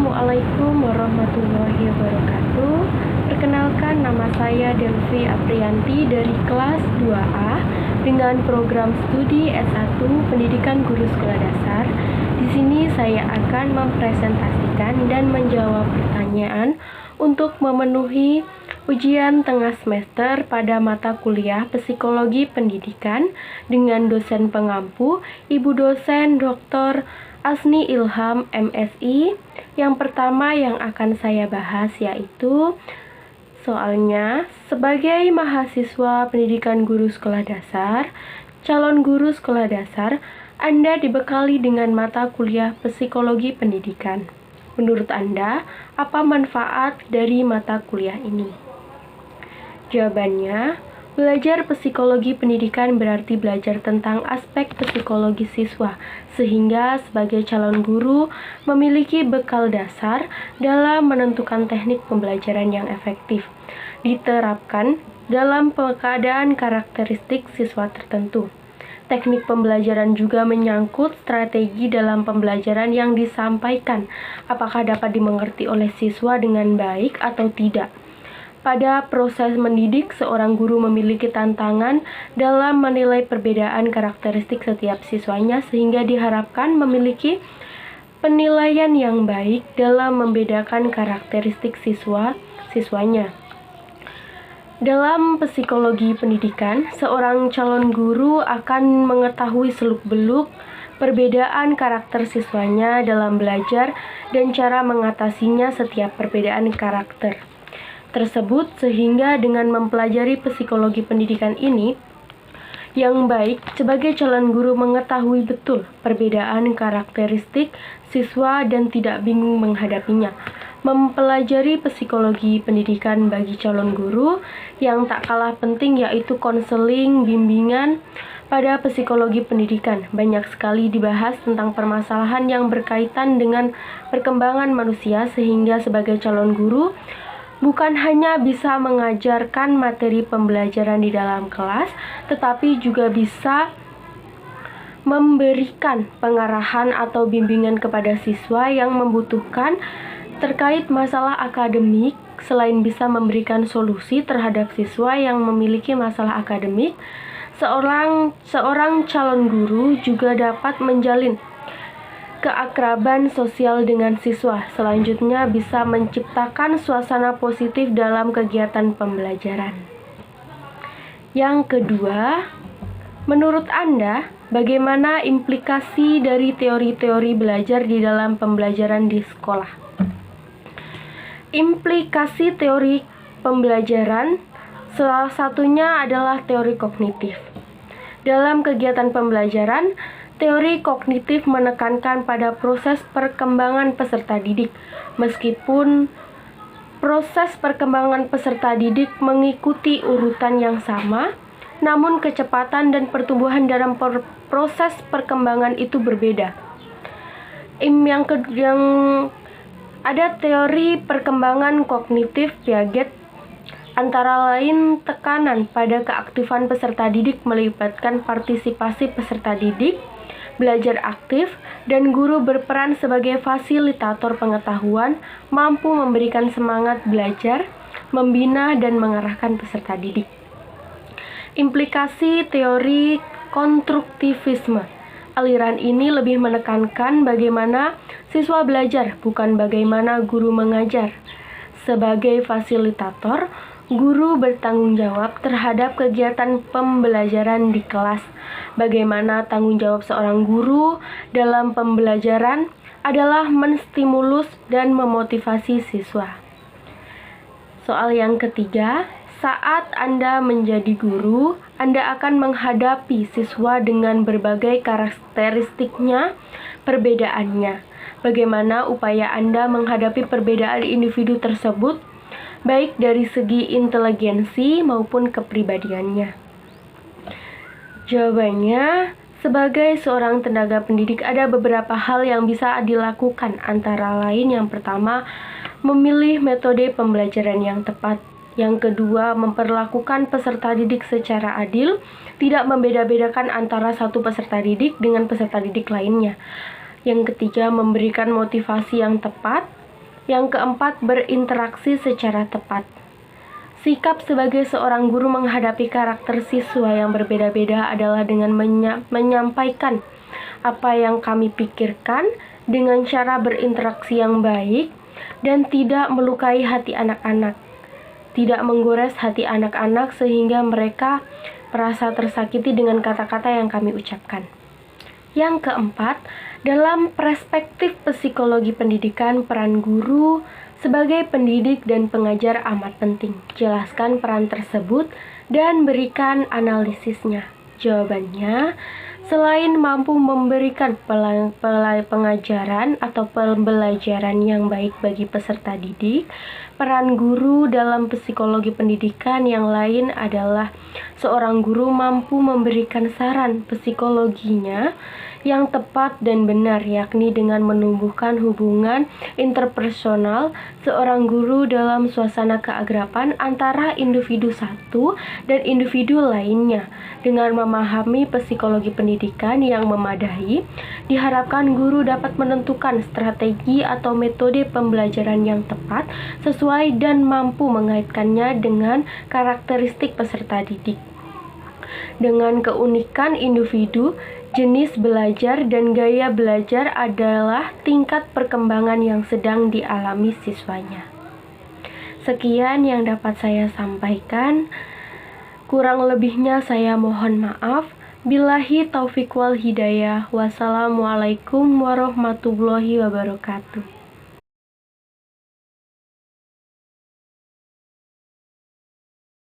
Assalamualaikum warahmatullahi wabarakatuh. Perkenalkan, nama saya Delvi Aprianti dari kelas 2A dengan program studi S1 Pendidikan Guru Sekolah Dasar. Di sini saya akan mempresentasikan dan menjawab pertanyaan untuk memenuhi ujian tengah semester pada mata kuliah Psikologi Pendidikan dengan dosen pengampu Ibu dosen Dr. Asni Ilham MSI. Yang pertama yang akan saya bahas yaitu soalnya, sebagai mahasiswa pendidikan guru sekolah dasar, calon guru sekolah dasar, Anda dibekali dengan mata kuliah psikologi pendidikan. Menurut Anda, apa manfaat dari mata kuliah ini? Jawabannya, belajar psikologi pendidikan berarti belajar tentang aspek psikologi siswa, sehingga sebagai calon guru memiliki bekal dasar dalam menentukan teknik pembelajaran yang efektif, diterapkan dalam keadaan karakteristik siswa tertentu. Teknik pembelajaran juga menyangkut strategi dalam pembelajaran yang disampaikan, apakah dapat dimengerti oleh siswa dengan baik atau tidak. Pada proses mendidik, seorang guru memiliki tantangan dalam menilai perbedaan karakteristik setiap siswanya sehingga diharapkan memiliki penilaian yang baik dalam membedakan karakteristik siswanya. Dalam psikologi pendidikan, seorang calon guru akan mengetahui seluk-beluk perbedaan karakter siswanya dalam belajar dan cara mengatasinya setiap perbedaan karakter tersebut, sehingga dengan mempelajari psikologi pendidikan ini yang baik, sebagai calon guru mengetahui betul perbedaan karakteristik siswa dan tidak bingung menghadapinya. Mempelajari psikologi pendidikan bagi calon guru yang tak kalah penting yaitu konseling, bimbingan pada psikologi pendidikan. Banyak sekali dibahas tentang permasalahan yang berkaitan dengan perkembangan manusia, sehingga sebagai calon guru bukan hanya bisa mengajarkan materi pembelajaran di dalam kelas, tetapi juga bisa memberikan pengarahan atau bimbingan kepada siswa yang membutuhkan terkait masalah akademik. Selain bisa memberikan solusi terhadap siswa yang memiliki masalah akademik, seorang calon guru juga dapat menjalin keakraban sosial dengan siswa. Selanjutnya bisa menciptakan suasana positif dalam kegiatan pembelajaran. Yang kedua, menurut Anda, bagaimana implikasi dari teori-teori belajar di dalam pembelajaran di sekolah? Implikasi teori pembelajaran salah satunya adalah teori kognitif. Dalam kegiatan pembelajaran, teori kognitif menekankan pada proses perkembangan peserta didik. Meskipun proses perkembangan peserta didik mengikuti urutan yang sama, namun kecepatan dan pertumbuhan dalam proses perkembangan itu berbeda. Yang ada teori perkembangan kognitif Piaget, antara lain tekanan pada keaktifan peserta didik melibatkan partisipasi peserta didik, belajar aktif, dan guru berperan sebagai fasilitator pengetahuan, mampu memberikan semangat belajar, membina, dan mengarahkan peserta didik. Implikasi teori konstruktivisme. Aliran ini lebih menekankan bagaimana siswa belajar, bukan bagaimana guru mengajar. Sebagai fasilitator, guru bertanggung jawab terhadap kegiatan pembelajaran di kelas. Bagaimana tanggung jawab seorang guru dalam pembelajaran adalah menstimulus dan memotivasi siswa. Soal yang ketiga, saat Anda menjadi guru, Anda akan menghadapi siswa dengan berbagai karakteristiknya, perbedaannya. Bagaimana upaya Anda menghadapi perbedaan individu tersebut, baik dari segi inteligensi maupun kepribadiannya? Jawabannya, sebagai seorang tenaga pendidik ada beberapa hal yang bisa dilakukan, antara lain yang pertama, memilih metode pembelajaran yang tepat. Yang kedua, memperlakukan peserta didik secara adil, tidak membeda-bedakan antara satu peserta didik dengan peserta didik lainnya. Yang ketiga, memberikan motivasi yang tepat. Yang keempat, berinteraksi secara tepat. Sikap sebagai seorang guru menghadapi karakter siswa yang berbeda-beda adalah dengan menyampaikan apa yang kami pikirkan dengan cara berinteraksi yang baik dan tidak melukai hati anak-anak, tidak menggores hati anak-anak sehingga mereka merasa tersakiti dengan kata-kata yang kami ucapkan. Yang keempat, dalam perspektif psikologi pendidikan, peran guru sebagai pendidik dan pengajar amat penting. Jelaskan peran tersebut dan berikan analisisnya. Jawabannya, selain mampu memberikan pengajaran atau pembelajaran yang baik bagi peserta didik, peran guru dalam psikologi pendidikan yang lain adalah seorang guru mampu memberikan saran psikologinya yang tepat dan benar, yakni dengan menumbuhkan hubungan interpersonal seorang guru dalam suasana keakraban antara individu satu dan individu lainnya. Dengan memahami psikologi pendidikan yang memadai, diharapkan guru dapat menentukan strategi atau metode pembelajaran yang tepat sesuai dan mampu mengaitkannya dengan karakteristik peserta didik. Dengan keunikan individu, jenis belajar dan gaya belajar adalah tingkat perkembangan yang sedang dialami siswanya. Sekian yang dapat saya sampaikan. Kurang lebihnya saya mohon maaf. Billahi taufiq wal hidayah. Wassalamualaikum warahmatullahi wabarakatuh.